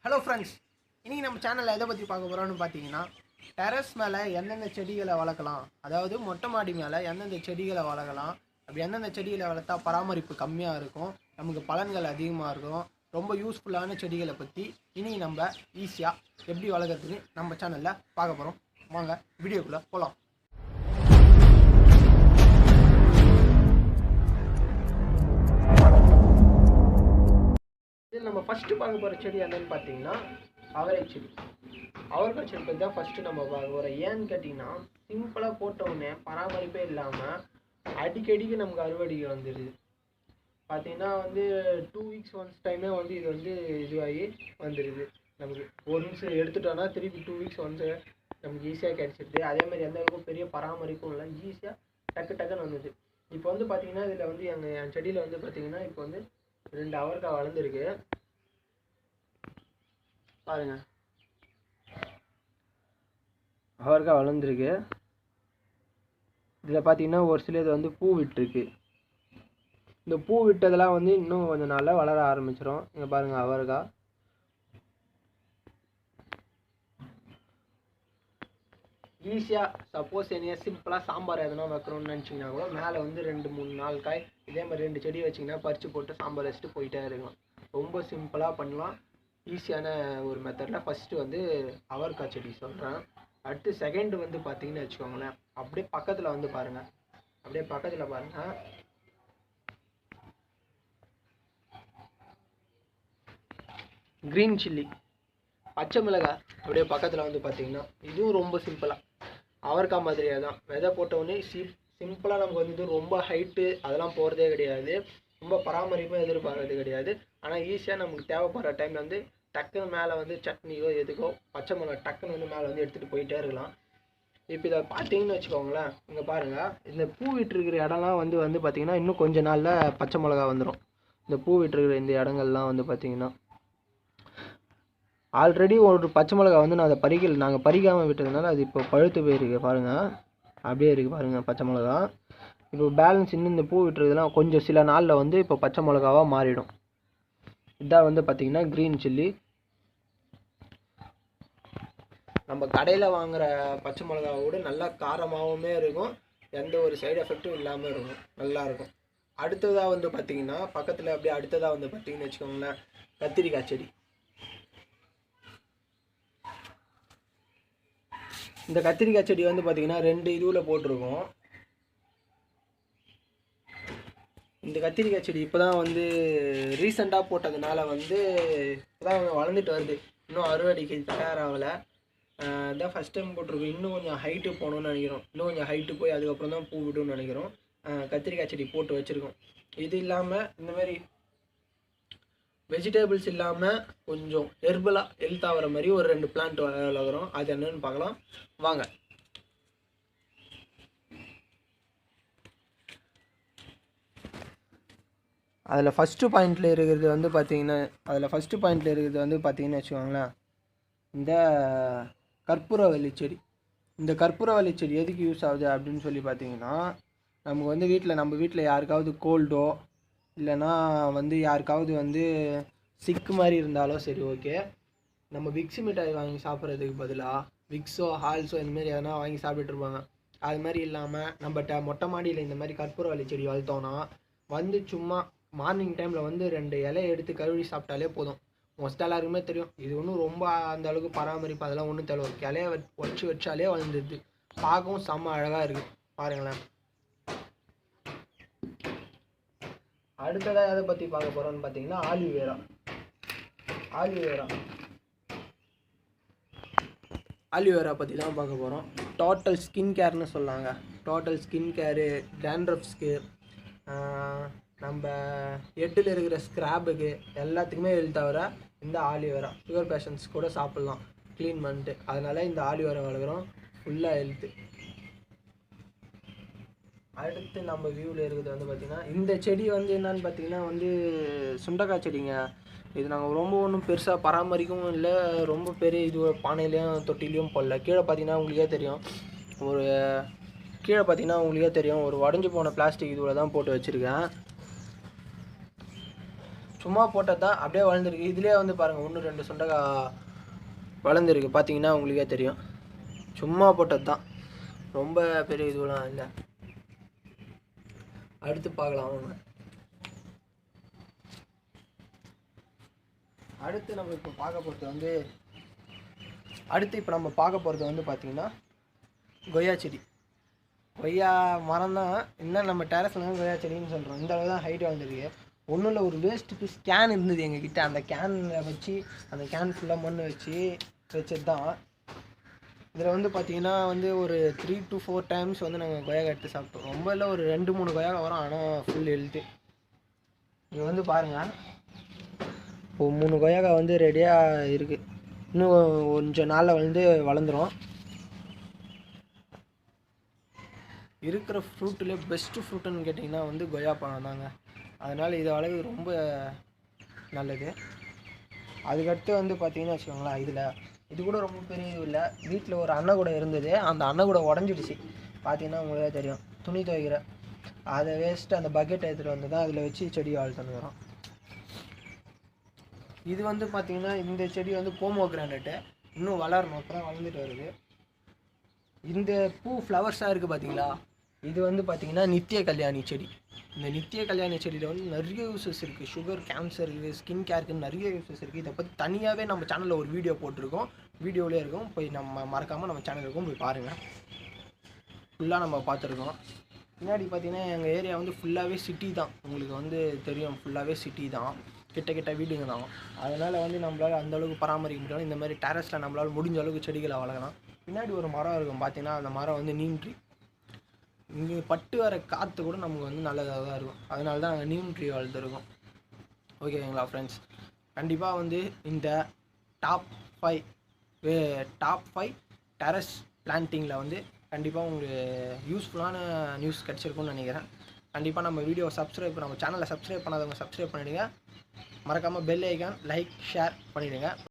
Hello friends, இன்றைக்கி நம்ம சேனலில் எதை பற்றி பார்க்க போகிறோம்னு பார்த்தீங்கன்னா, டெரஸ் மேலே எந்தெந்த செடிகளை வளர்க்கலாம், அதாவது மொட்டை மாடி மேலே எந்தெந்த செடிகளை வளர்க்கலாம், அப்படி எந்தெந்த செடிகளை வளர்த்தா பராமரிப்பு கம்மியாக இருக்கும், நமக்கு பலன்கள் அதிகமாக இருக்கும், ரொம்ப யூஸ்ஃபுல்லான செடிகளை பற்றி இனி நம்ம ஈஸியாக எப்படி வளர்க்குறதுன்னு நம்ம சேனலில் பார்க்க போகிறோம். வாங்க வீடியோக்குள்ளே போகலாம். இதில் நம்ம ஃபஸ்ட்டு பார்க்க போகிற செடி என்னன்னு பார்த்தீங்கன்னா அவரை செடி. அவரைக்காய் செடி பற்றி தான் ஃபஸ்ட்டு நம்ம பார்க்க போகிறோம். ஏன்னு கேட்டிங்கன்னா, சிம்பிளாக போட்டவுடனே பராமரிப்பே இல்லாமல் அடிக்கடிக்கு நமக்கு அறுவடைக்கு வந்துடுது. பார்த்தீங்கன்னா 2 வீக்ஸ் ஒன்ஸ் டைமே இது இதுவாகி வந்துடுது. நமக்கு ஒரு நிமிஷம் எடுத்துட்டோன்னா திருப்பி 2 வீக்ஸ் ஒன்ஸ் நமக்கு ஈஸியாக கிடச்சிடுது. அதேமாதிரி எந்த அளவுக்கு பெரிய பராமரிப்பும் இல்லை, ஈஸியாக டக்குன்னு வந்துடுது. இப்போ பார்த்தீங்கன்னா இதில் என் செடியில் பார்த்தீங்கன்னா இப்போ 2 அவரைக்காய் வளர்ந்துருக்கு பாருங்க. அவரைக்காய் வளர்ந்துருக்கு. இதில் பார்த்தீங்கன்னா ஒரு சிலது பூ விட்டுருக்கு. இந்த பூ விட்டதெல்லாம் இன்னும் கொஞ்சம் நாளில் வளர ஆரம்பிச்சிடும். இங்கே பாருங்க அவரைக்காய். ஈஸியாக சப்போஸ் என்னையா சிம்பிளாக சாம்பார் எதனா வைக்கணும்னு நினச்சிங்கன்னா கூட மேலே 2-3-4 காய் இதே மாதிரி 2 செடி வச்சிங்கன்னா பறித்து போட்டு சாம்பார் வச்சுட்டு போயிட்டே இருக்கலாம். ரொம்ப சிம்பிளாக பண்ணலாம், ஈஸியான ஒரு மெத்தடில். ஃபஸ்ட்டு அவரைக்காய் செடி சொல்கிறேன். அடுத்து செகண்டு பார்த்தீங்கன்னு வச்சுக்கோங்களேன், அப்படியே பக்கத்தில் பாருங்கள். அப்படியே பக்கத்தில் பாருங்கள், க்ரீன் சில்லி, பச்சை மிளகாய். அப்படியே பக்கத்தில் பார்த்தீங்கன்னா இதுவும் ரொம்ப சிம்பிளாக அவரைக்காய் மாதிரியே தான். விதை போட்டவுடனே சிம்பிளாக நமக்கு இது ரொம்ப ஹைட்டு அதெல்லாம் போகிறதே கிடையாது, ரொம்ப பராமரிப்பும் எதிர்பார்க்கறது கிடையாது. ஆனால் ஈஸியாக நமக்கு தேவைப்படுற டைமில் டக்குன்னு மேலே சட்னியோ எதுக்கோ பச்சை மிளகாய் டக்குன்னு மேலே எடுத்துகிட்டு போயிட்டே இருக்கலாம். இப்போ இதை பார்த்தீங்கன்னு வச்சுக்கோங்களேன், இங்கே பாருங்கள், இந்த பூ விட்டுருக்கிற இடம்லாம் பார்த்தீங்கன்னா இன்னும் கொஞ்ச நாளில் பச்சை மிளகா வந்துடும். இந்த பூ விட்டுருக்கிற இந்த இடங்கள்லாம் பார்த்தீங்கன்னா ஆல்ரெடி ஒரு பச்சை மிளகா நான் அதை நாங்கள் பறிக்காமல் விட்டதுனால அது இப்போ பழுத்து போயிருக்கு பாருங்கள். அப்படியே இருக்குது பாருங்கள் பச்சை மிளகா. இப்போ பேலன்ஸ் இன்னும் இந்த பூ விட்டுறதுலாம் கொஞ்சம் சில நாளில் இப்போ பச்சை மிளகாவாக மாறிடும். இதான் பார்த்திங்கன்னா க்ரீன் சில்லி. நம்ம கடையில் வாங்குகிற பச்சை மிளகாவோட நல்லா காரமாகவுமே இருக்கும், எந்த ஒரு சைடு எஃபெக்டும் இல்லாமல் இருக்கும், நல்லாயிருக்கும். அடுத்ததாக பார்த்திங்கன்னா பக்கத்தில் அப்படியே அடுத்ததாக பார்த்திங்கன்னு வச்சுக்கோங்களேன், கத்திரிக்காய் செடி. இந்த கத்திரிக்காய் செடி பார்த்திங்கன்னா 2 இதுவில் போட்டிருக்கோம். இந்த கத்திரிக்காய் செடி இப்போ தான் ரீசெண்டாக போட்டதுனால இப்போ தான் வளர்ந்துட்டு வருது, இன்னும் அறுவடைக்கு தயாராகலை. இதான் ஃபஸ்ட் டைம் போட்டிருக்கோம். இன்னும் கொஞ்சம் ஹைட்டு போகணுன்னு நினைக்கிறோம், இன்னும் கொஞ்சம் ஹைட்டு போய் அதுக்கப்புறம் தான் பூ விடுன்னு நினைக்கிறோம். கத்திரிக்காய் செடி போட்டு வச்சுருக்கோம். இது இல்லாமல் இந்தமாரி வெஜிடபிள்ஸ் இல்லாமல் கொஞ்சம் ஹெர்பலாக ஹெல்த்தாக வர மாதிரி ஒரு 2 பிளான்ட் வளர்க்குறோம். அது என்னன்னு பார்க்கலாம் வாங்க. அதில் ஃபஸ்ட்டு பாயிண்டில் இருக்கிறது பார்த்தீங்கன்னு வச்சுக்கோங்களேன், இந்த கற்பூரவள்ளி செடி. இந்த கற்பூரவள்ளி செடி எதுக்கு யூஸ் ஆகுது அப்படின்னு சொல்லி பார்த்தீங்கன்னா, நமக்கு நம்ம வீட்டில் யாருக்காவது கோல்டோ இல்லைன்னா யாருக்காவது சிக்கு மாதிரி இருந்தாலும் சரி, ஓகே, நம்ம விக்ஸு மிட்டாய் வாங்கி சாப்பிட்றதுக்கு பதிலாக விக்ஸோ ஹால்ஸோ இந்தமாரி எதனா வாங்கி சாப்பிட்டுருப்பாங்க. அது மாதிரி இல்லாமல் நம்ம மொட்டை மாடியில் இந்த மாதிரி கற்பூரவள்ளி செடி வளர்த்தோன்னா சும்மா மார்னிங் டைமில் 2 இலையை எடுத்து கழுவி சாப்பிட்டாலே போதும். மோஸ்ட்டாக எல்லாருக்குமே தெரியும், இது ஒன்றும் ரொம்ப அந்த அளவுக்கு பராமரிப்பு அதெல்லாம் ஒன்றும் தேவை. ஒரு இலையை வச்சாலே வந்துடுது, பார்க்கவும் செம்ம அழகாக இருக்குது பாருங்களேன். அடுத்ததாக எதை பற்றி பார்க்க போகிறோன்னு பார்த்தீங்கன்னா ஆலிவேரா. ஆலிவேரா பற்றி தான் பார்க்க போகிறோம். டோட்டல் ஸ்கின் கேர்னு சொல்லாங்க. டோட்டல் ஸ்கின் கேரு, டேண்ட்ரஃப்ஸ்க்கு, நம்ம ஹெட்டில் இருக்கிற ஸ்க்ராப்புக்கு எல்லாத்துக்குமே தவிர இந்த ஆலிவேரா சுகர் பேஷண்ட்ஸ் கூட சாப்பிட்லாம் க்ளீன் பண்ணிட்டு. அதனால் இந்த ஆலிவேரா வளர்க்குறோம், ஃபுல்லாக ஹெல்த்து. அடுத்து நம்ம வியூவில் இருக்கிறது பார்த்திங்கன்னா இந்த செடி என்னன்னு பார்த்தீங்கன்னா சுண்டக்காய் செடிங்க. இது நாங்கள் ரொம்ப ஒன்றும் பெருசாக பராமரிக்கவும் இல்லை, ரொம்ப பெரிய இது பானையிலையும் தொட்டிலையும் போடல. கீழே பார்த்தீங்கன்னா உங்களுக்கே தெரியும், ஒரு உடஞ்சி போன பிளாஸ்டிக் இதுவில் தான் போட்டு வச்சுருக்கேன். சும்மா போட்டது தான், அப்படியே வளர்ந்துருக்கு. இதுலேயே வந்து பாருங்கள் 1-2 சுண்டக்காய் வளர்ந்துருக்கு, பார்த்தீங்கன்னா உங்களுக்கே தெரியும். சும்மா போட்டது தான், ரொம்ப பெரிய இதுவெலாம் இல்லை. அடுத்து பார்க்கலாம் அவங்க. அடுத்து நம்ம இப்போ பார்க்க போகிறது வந்து பார்த்திங்கன்னா கொய்யா செடி. கொய்யா மரம் தான், இன்னும் நம்ம டெரஸில் தான் கொய்யா செடின்னு சொல்கிறோம். இந்த அளவு தான் ஹைட் வளர்ந்துருக்கு. ஒன்றும் இல்லை, ஒரு வேஸ்ட் பீஸ் கேன் இருந்தது எங்ககிட்ட. அந்த கேனில் வச்சு, அந்த கேன் ஃபுல்லாக மண் வச்சது தான். இதில் வந்து பார்த்திங்கன்னா வந்து ஒரு 3 to 4 டைம்ஸ் வந்து நாங்கள் கொய்யா எடுத்து சாப்பிட்டோம். ரொம்ப இல்லை, ஒரு 2-3 கொய்யா வரும், ஆனால் ஃபுல் ஹெல்த்து. இங்கே வந்து பாருங்கள், இப்போ 3 கொய்யாக்காய் வந்து ரெடியாக இருக்குது. இன்னும் கொஞ்சம் நாளில் வந்து வளர்ந்துடும். இருக்கிற ஃப்ரூட்டிலே பெஸ்ட்டு ஃப்ரூட்டுன்னு கேட்டிங்கன்னா வந்து கொய்யா பழம் தாங்க. அதனால் இது அளவு ரொம்ப நல்லது. அதுக்கடுத்து வந்து பார்த்திங்கன்னா வச்சுக்கோங்களேன், இது கூட ரொம்ப பெரிய இது இல்லை. வீட்டில் ஒரு அன்னை கூட இருந்தது, அந்த அன்னை கூட உடஞ்சிடுச்சு. பார்த்திங்கன்னா உங்களுக்கே தெரியும், துணி துவைக்கிற அதை வேஸ்ட்டு அந்த பக்கெட் எடுத்துகிட்டு வந்து தான் அதில் வச்சு செடி வளர்த்துன்னு வரோம். இது வந்து பார்த்திங்கன்னா இந்த செடி வந்து போமோகிரானேட்டு, இன்னும் வளரணும், அப்போ தான் வளர்ந்துட்டு வருது. இந்த பூ ஃப்ளவர்ஸாக இருக்குது பார்த்தீங்களா, இது வந்து பார்த்திங்கன்னா நித்திய கல்யாணி செடி. இந்த நித்திய கல்யாணி செடியில் வந்து நிறைய யூஸஸ் இருக்குது. சுகர், கேன்சருக்கு, ஸ்கின் கேருக்குன்னு நிறைய யூஸஸ் இருக்குது. இதை பற்றி தனியாகவே நம்ம சேனலில் ஒரு வீடியோ போட்டிருக்கோம், வீடியோவிலே இருக்கும், போய் நம்ம மறக்காமல் நம்ம சேனல் இருக்கும், போய் பாருங்கள். ஃபுல்லாக நம்ம பார்த்துருக்கோம். பின்னாடி பார்த்திங்கன்னா எங்கள் ஏரியா வந்து ஃபுல்லாகவே சிட்டி தான், உங்களுக்கு வந்து தெரியும், ஃபுல்லாகவே சிட்டி தான், கிட்ட வீடுங்க தான். அதனால் வந்து நம்மளால் அந்தளவுக்கு பராமரிக்க முடியாது. இந்த மாதிரி டெரஸில் நம்மளால் முடிஞ்ச அளவுக்கு செடிகளை வளர்க்கலாம். பின்னாடி ஒரு மரம் இருக்கும் பார்த்தீங்கன்னா, அந்த மரம் வந்து நீம் ட்ரீ. இங்கே பட்டு வர காற்று கூட நமக்கு வந்து நல்லதாக தான் இருக்கும். அதனால தான் நாங்கள் நீம் ட்ரீ வளர்த்துருக்கோம். ஓகேங்களா ஃப்ரெண்ட்ஸ், கண்டிப்பாக வந்து இந்த டாப் 5 டெரஸ் பிளான்ட்டிங்கில் வந்து கண்டிப்பாக உங்களுக்கு யூஸ்ஃபுல்லான நியூஸ் கிடச்சிருக்குன்னு நினைக்கிறேன். கண்டிப்பாக நம்ம வீடியோவை நம்ம சேனலை சப்ஸ்கிரைப் பண்ணாதவங்க சப்ஸ்கிரைப் பண்ணிவிடுங்க. மறக்காமல் பெல் ஐக்கான், லைக், ஷேர் பண்ணிவிடுங்க.